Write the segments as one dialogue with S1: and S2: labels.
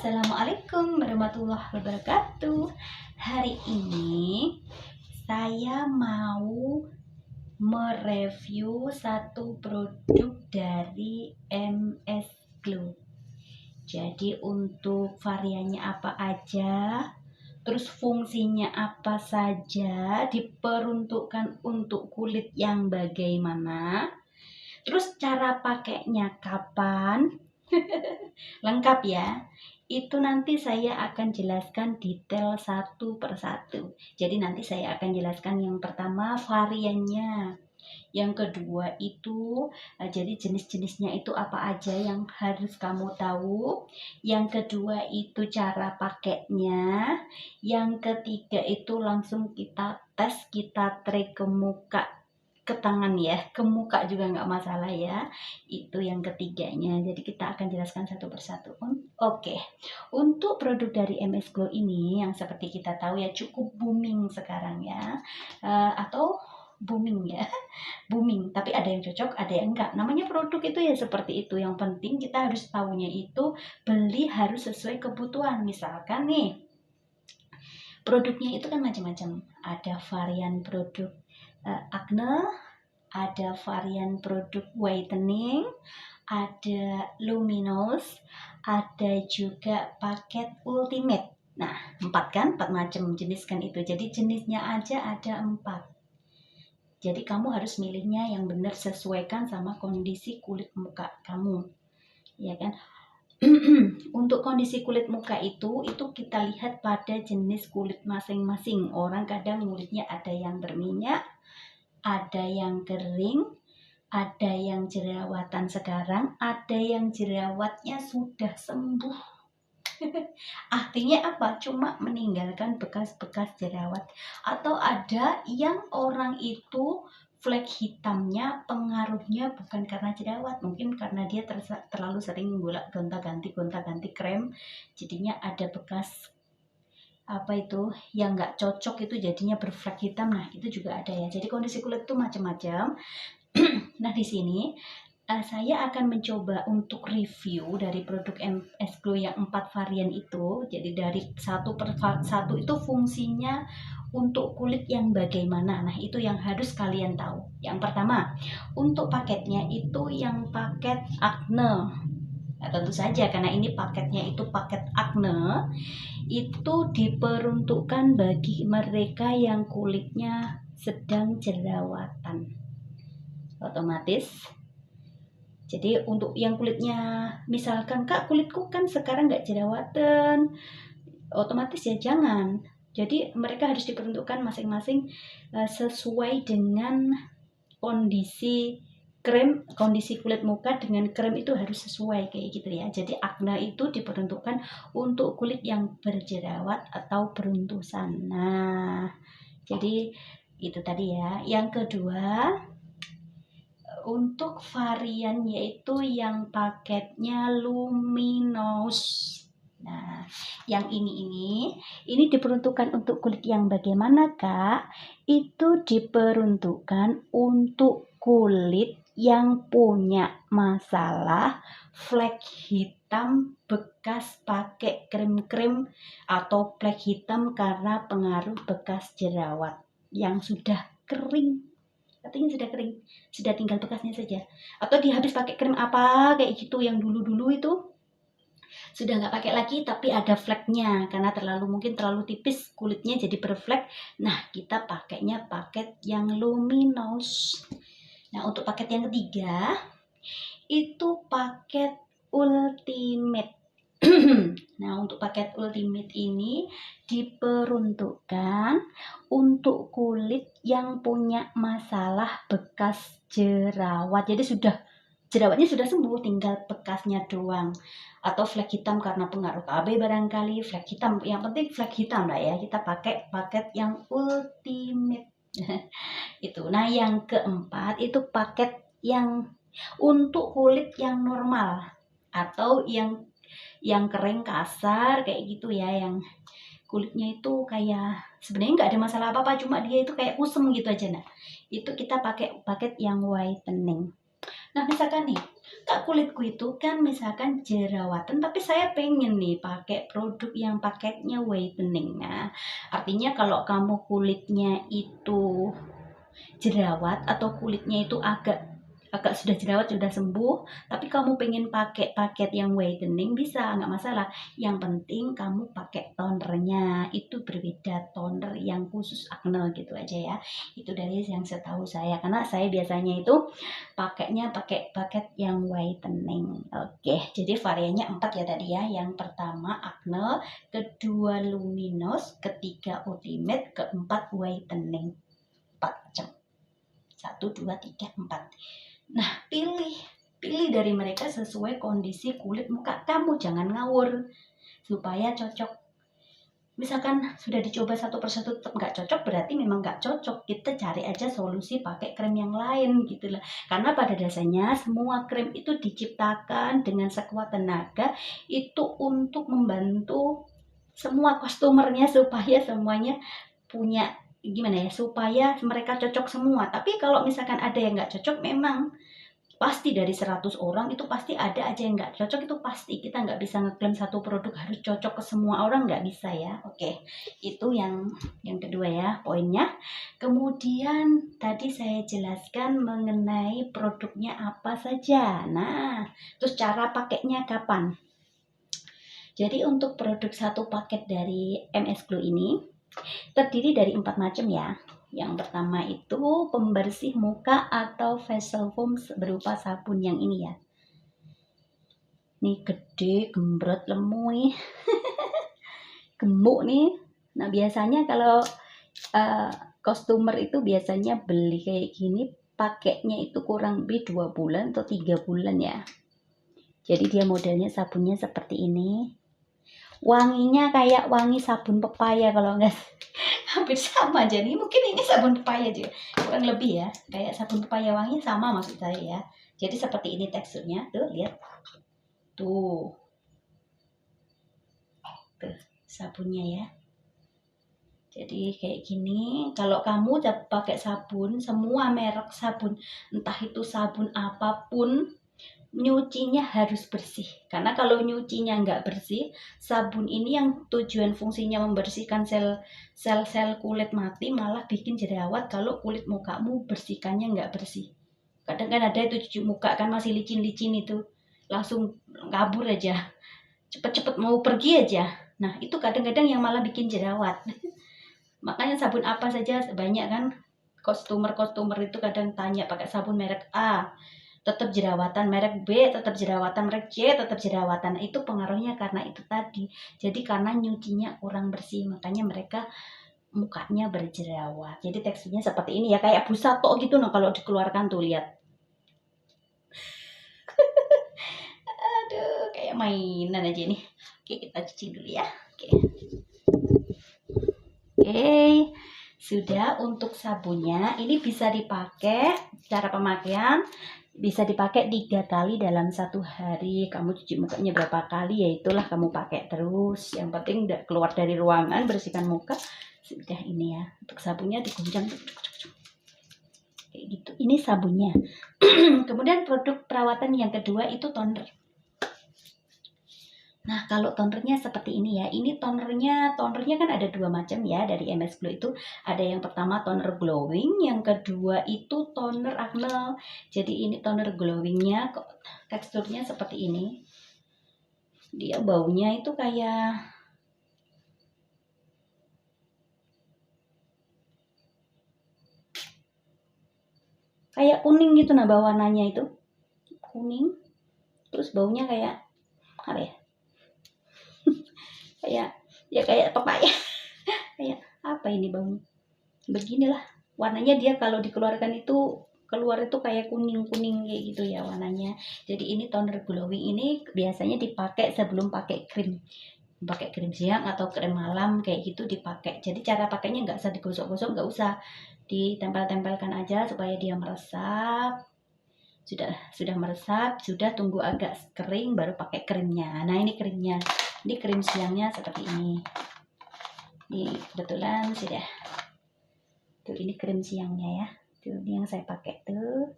S1: Assalamualaikum warahmatullahi wabarakatuh. Hari ini saya mau mereview satu produk dari MS Glow. Jadi untuk variannya apa aja, terus fungsinya apa saja, diperuntukkan untuk kulit yang bagaimana, terus cara pakainya kapan, lengkap ya. Itu nanti saya akan jelaskan detail satu persatu. Jadi nanti saya akan jelaskan yang pertama variannya. Yang kedua itu jadi jenis-jenisnya itu apa aja yang harus kamu tahu. Yang kedua itu cara pakainya. Yang ketiga itu langsung kita tes, kita try ke muka, ke tangan ya, ke muka juga nggak masalah ya. Itu yang ketiganya. Jadi kita akan jelaskan satu persatu. Oke. Untuk produk dari MS Glow ini yang seperti kita tahu ya cukup booming sekarang ya. Atau booming ya. Booming, tapi ada yang cocok, ada yang enggak. Namanya produk itu ya seperti itu. Yang penting kita harus tahunya itu beli harus sesuai kebutuhan. Misalkan nih, produknya itu kan macam-macam. Ada varian produk acne, ada varian produk whitening, ada luminous, ada juga paket ultimate. Nah, 4 kan, 4 macam jenis kan itu. Jadi jenisnya aja ada 4. Jadi kamu harus milihnya yang benar, sesuaikan sama kondisi kulit muka kamu. Ya kan? Untuk kondisi kulit muka itu kita lihat pada jenis kulit masing-masing. Orang kadang kulitnya ada yang berminyak, ada yang kering, ada yang jerawatan sekarang, ada yang jerawatnya sudah sembuh. Artinya apa? Cuma meninggalkan bekas-bekas jerawat. Atau ada yang orang itu flek hitamnya pengaruhnya bukan karena jerawat, mungkin karena dia terlalu sering gonta-ganti krem, jadinya ada bekas apa itu yang nggak cocok, itu jadinya berflek hitam. Nah itu juga ada ya. Jadi kondisi kulit itu macam-macam. Nah di sini saya akan mencoba untuk review dari produk MS Glow yang 4 varian itu. Jadi dari satu per satu itu fungsinya untuk kulit yang bagaimana. Nah itu yang harus kalian tahu. Yang pertama, untuk paketnya itu yang paket acne. Nah, tentu saja karena ini paketnya itu paket acne, itu diperuntukkan bagi mereka yang kulitnya sedang jerawatan. Otomatis. Jadi untuk yang kulitnya, misalkan Kak kulitku kan sekarang nggak jerawatan, otomatis ya jangan. Jadi mereka harus diperuntukkan masing-masing sesuai dengan kondisi krem, kondisi kulit muka dengan krem itu harus sesuai kayak gitu ya. Jadi acne itu diperuntukkan untuk kulit yang berjerawat atau beruntusan. Nah, jadi itu tadi ya. Yang kedua, untuk varian yaitu yang paketnya luminous. Nah, yang ini diperuntukkan untuk kulit yang bagaimana, Kak? Itu diperuntukkan untuk kulit yang punya masalah flek hitam bekas pakai krim-krim atau flek hitam karena pengaruh bekas jerawat yang sudah kering. Katanya sudah kering, sudah tinggal bekasnya saja. Atau dia habis pakai krim apa kayak gitu yang dulu-dulu itu sudah nggak pakai lagi tapi ada fleknya karena mungkin terlalu tipis kulitnya jadi berflek. Nah kita pakainya paket yang luminous. Nah untuk paket yang ketiga itu paket ultimate. Nah untuk paket ultimate ini diperuntukkan untuk kulit yang punya masalah bekas jerawat. Jadi jerawatnya sudah sembuh, tinggal bekasnya doang. Atau flek hitam karena pengaruh KB barangkali, flek hitam. Yang penting flek hitam lah ya. Kita pakai paket yang ultimate. Itu. Nah yang keempat itu paket yang untuk kulit yang normal atau yang kering kasar kayak gitu ya, yang kulitnya itu kayak sebenarnya nggak ada masalah apa-apa, cuma dia itu kayak kusem gitu aja. Nah itu kita pakai paket yang whitening. Nah, misalkan nih, Kak, kulitku itu kan misalkan jerawatan, tapi saya pengen nih pakai produk yang paketnya whitening. Nah, artinya kalau kamu kulitnya itu jerawat atau kulitnya itu agak agak sudah jerawat sudah sembuh, tapi kamu pengen pakai paket yang whitening bisa, nggak masalah. Yang penting kamu pakai tonernya itu berbeda, toner yang khusus acne gitu aja ya. Itu dari yang setahu saya, karena saya biasanya itu pakainya pakai paket yang whitening. Oke, jadi variannya 4 ya tadi ya. Yang pertama acne, kedua luminous, ketiga ultimate, keempat whitening. 4 macam. 1, 2, 3, 4. Nah, pilih dari mereka sesuai kondisi kulit muka kamu, jangan ngawur supaya cocok. Misalkan sudah dicoba satu persatu tetap nggak cocok, berarti memang nggak cocok. Kita cari aja solusi pakai krim yang lain gitu lah. Karena pada dasarnya semua krim itu diciptakan dengan sekuat tenaga itu untuk membantu semua customernya supaya semuanya punya gimana ya, supaya mereka cocok semua. Tapi kalau misalkan ada yang nggak cocok, memang pasti dari 100 orang itu pasti ada aja yang nggak cocok, itu pasti. Kita nggak bisa ngeklaim satu produk harus cocok ke semua orang, nggak bisa ya. Oke, itu yang kedua ya poinnya. Kemudian tadi saya jelaskan mengenai produknya apa saja. Nah, terus cara pakainya kapan. Jadi untuk produk satu paket dari MS Glow ini terdiri dari 4 macam ya. Yang pertama itu pembersih muka atau facial foam berupa sabun yang ini ya. Nih gede, gembrot, lemu nih. Gemuk nih. Nah, biasanya kalau customer itu biasanya beli kayak gini pakainya itu kurang lebih 2 bulan atau 3 bulan ya. Jadi dia modelnya sabunnya seperti ini. Wanginya kayak wangi sabun pepaya kalau enggak hampir sama, jadi mungkin ini sabun pepaya juga kurang lebih ya, kayak sabun pepaya wanginya sama maksud saya ya. Jadi seperti ini teksturnya tuh, lihat tuh sabunnya ya. Jadi kayak gini. Kalau kamu udah pakai sabun, semua merek sabun, entah itu sabun apapun, nyucinya harus bersih. Karena kalau nyucinya nggak bersih, sabun ini yang tujuan fungsinya membersihkan sel-sel kulit mati malah bikin jerawat kalau kulit mukamu bersihkannya nggak bersih. Kadang kan ada itu cuci muka kan masih licin-licin itu, langsung kabur aja, cepet-cepet mau pergi aja. Nah itu kadang-kadang yang malah bikin jerawat. Makanya sabun apa saja banyak kan, customer itu kadang tanya pakai sabun merek A tetap jerawatan, merek B tetap jerawatan, merek C tetap jerawatan. Itu pengaruhnya karena itu tadi. Jadi karena nyucinya kurang bersih, makanya mereka mukanya berjerawat. Jadi teksturnya seperti ini ya, kayak busa tok gitu nah kalau dikeluarkan tuh, lihat. Aduh, kayak mainan aja nih. Oke, kita cuci dulu ya. Oke, sudah. Untuk sabunnya ini bisa dipakai, cara pemakaian bisa dipakai 3 kali dalam 1 hari. Kamu cuci mukanya berapa kali ya itulah kamu pakai terus. Yang penting udah keluar dari ruangan bersihkan muka. Sudah ini ya. Untuk sabunnya diguncang kayak gitu. Ini sabunnya. Kemudian produk perawatan yang kedua itu toner. Nah, kalau tonernya seperti ini ya. Ini tonernya kan ada 2 macam ya dari MS Glow itu. Ada yang pertama toner glowing, yang kedua itu toner acne. Jadi ini toner glowingnya teksturnya seperti ini. Dia baunya itu kayak kuning gitu nah, warnanya itu kuning. Terus baunya kayak apa ya? kayak pepaya. Kayak apa ini baunya? Beginilah warnanya, dia kalau dikeluarkan itu keluar itu kayak kuning-kuning kayak gitu ya warnanya. Jadi ini toner glowing ini biasanya dipakai sebelum pakai krim siang atau krim malam kayak gitu dipakai. Jadi cara pakainya nggak usah digosok-gosok, nggak usah ditempel-tempelkan aja supaya dia meresap. Sudah meresap, sudah tunggu agak kering baru pakai krimnya. Nah ini krimnya, ini krim siangnya seperti ini. Ini kebetulan sudah tuh, ini krim siangnya ya. Tuh, ini yang saya pakai tuh.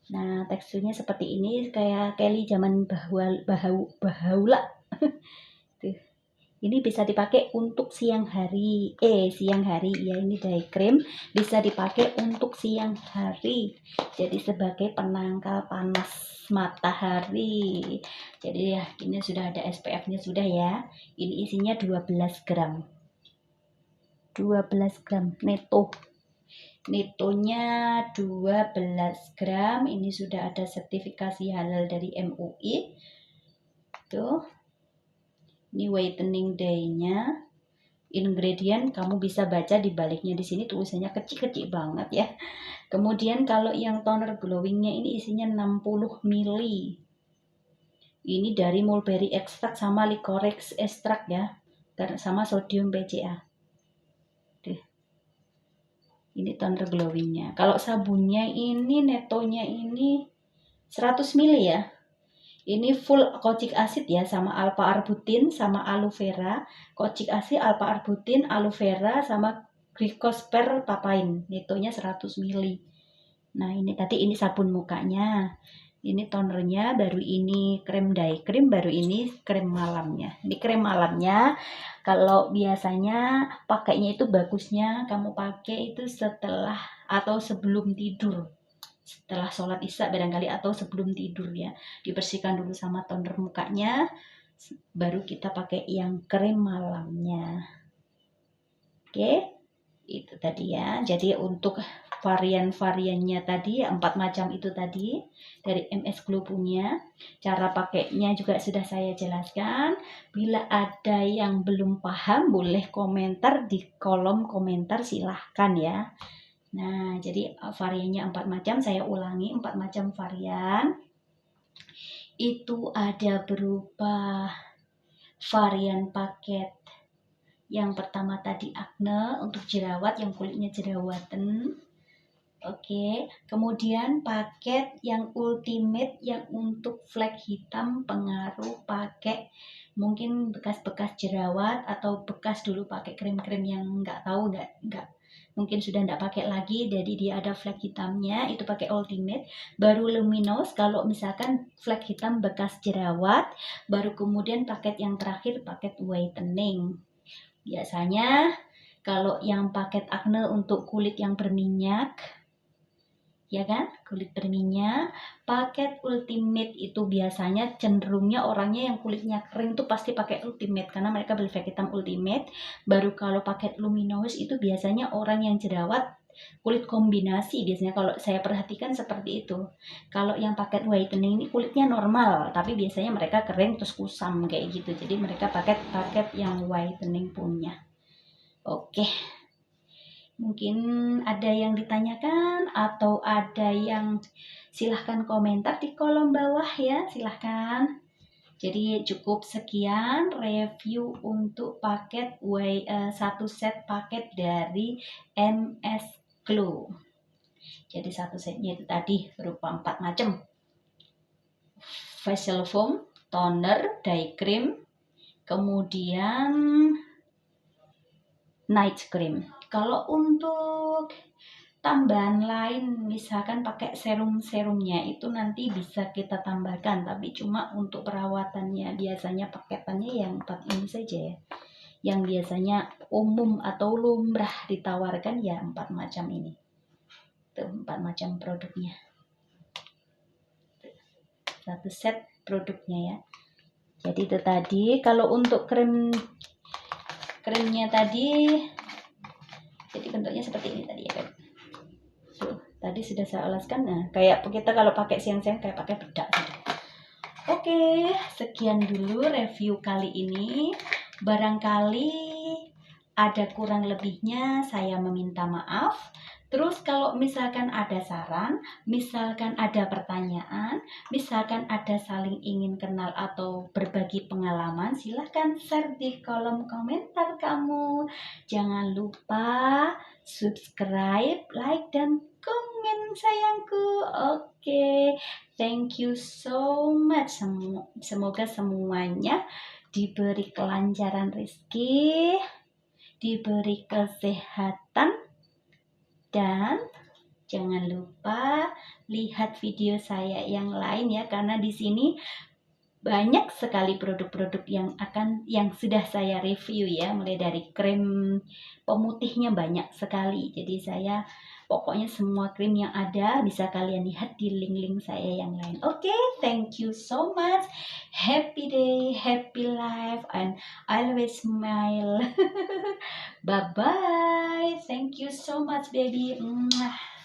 S1: Nah, teksturnya seperti ini, kayak Kelly zaman bahaula. Tuh. Ini bisa dipakai untuk siang hari. Ya, ini day cream bisa dipakai untuk siang hari. Jadi sebagai penangkal panas matahari. Jadi ya, ini sudah ada SPF-nya sudah ya. Ini isinya 12 gram. 12 gram neto. Netonya 12 gram. Ini sudah ada sertifikasi halal dari MUI. Tuh. Ini whitening day-nya. Ingredient kamu bisa baca di baliknya, di sini tulisannya kecil-kecil banget ya. Kemudian kalau yang toner glowingnya ini isinya 60 ml. Ini dari mulberry extract sama licorice extract ya, sama sodium PCA. Ini toner glowingnya. Kalau sabunnya ini netonya ini 100 ml ya. Ini full kojic acid ya, sama alpha arbutin sama aloe vera. Kojic acid, alpha arbutin, aloe vera sama glycosper papain. Netonya 100 ml. Nah, ini tadi ini sabun mukanya. Ini tonernya, baru ini krem day cream, baru ini krem malamnya. Ini krem malamnya. Kalau biasanya pakainya itu bagusnya kamu pakai itu setelah atau sebelum tidur. Setelah sholat isya barangkali atau sebelum tidur ya, dibersihkan dulu sama toner mukanya, baru kita pakai yang krim malamnya. Oke, itu tadi ya. Jadi untuk varian-variannya tadi 4 macam itu tadi dari MS Glow punya, cara pakainya juga sudah saya jelaskan. Bila ada yang belum paham boleh komentar di kolom komentar, silahkan ya. Nah, jadi variannya 4 macam, saya ulangi 4 macam varian. Itu ada berupa varian paket. Yang pertama tadi acne untuk jerawat, yang kulitnya jerawatan. Oke, kemudian paket yang ultimate yang untuk flek hitam pengaruh, pakai mungkin bekas-bekas jerawat atau bekas dulu pakai krim-krim yang nggak tahu nggak mungkin sudah nggak pakai lagi, jadi dia ada flek hitamnya, itu pakai ultimate. Baru luminous kalau misalkan flek hitam bekas jerawat, baru kemudian paket yang terakhir paket whitening. Biasanya kalau yang paket acne untuk kulit yang berminyak, ya kan, kulit berminyak, paket ultimate itu biasanya cenderungnya orangnya yang kulitnya kering tuh pasti pakai ultimate karena mereka beli flek hitam ultimate. Baru kalau paket luminous itu biasanya orang yang jerawat kulit kombinasi, biasanya kalau saya perhatikan seperti itu. Kalau yang paket whitening ini kulitnya normal tapi biasanya mereka kering terus kusam kayak gitu, jadi mereka paket yang whitening punya. Oke, mungkin ada yang ditanyakan atau ada yang silahkan komentar di kolom bawah ya, silahkan. Jadi cukup sekian review untuk paket satu set paket dari MS Glow. Jadi satu setnya itu tadi berupa 4 macam. Facial foam, toner, day cream, kemudian night cream. Kalau untuk tambahan lain misalkan pakai serum-serumnya itu nanti bisa kita tambahkan, tapi cuma untuk perawatannya biasanya paketannya yang 4 ini saja ya. Yang biasanya umum atau lumrah ditawarkan ya 4 macam ini. Tuh 4 macam produknya. Satu set produknya ya. Jadi itu tadi kalau untuk krimnya tadi, jadi bentuknya seperti ini tadi ya kan. Tadi sudah saya alaskan. Nah, kayak kita kalau pakai siang-siang kayak pakai bedak. Oke, sekian dulu review kali ini. Barangkali ada kurang lebihnya, saya meminta maaf. Terus kalau misalkan ada saran, misalkan ada pertanyaan, misalkan ada saling ingin kenal atau berbagi pengalaman, silahkan share di kolom komentar kamu. Jangan lupa subscribe, like, dan komen sayangku. Oke, thank you so much. Semoga semuanya diberi kelancaran rezeki, diberi kesehatan, dan Jangan lupa lihat video saya yang lain ya, karena di sini banyak sekali produk-produk yang sudah saya review ya, mulai dari krim pemutihnya banyak sekali. Jadi saya pokoknya semua krim yang ada bisa kalian lihat di link-link saya yang lain. Oke, thank you so much. Happy day, happy life, and always smile. Bye bye. Thank you so much, baby. Mwah.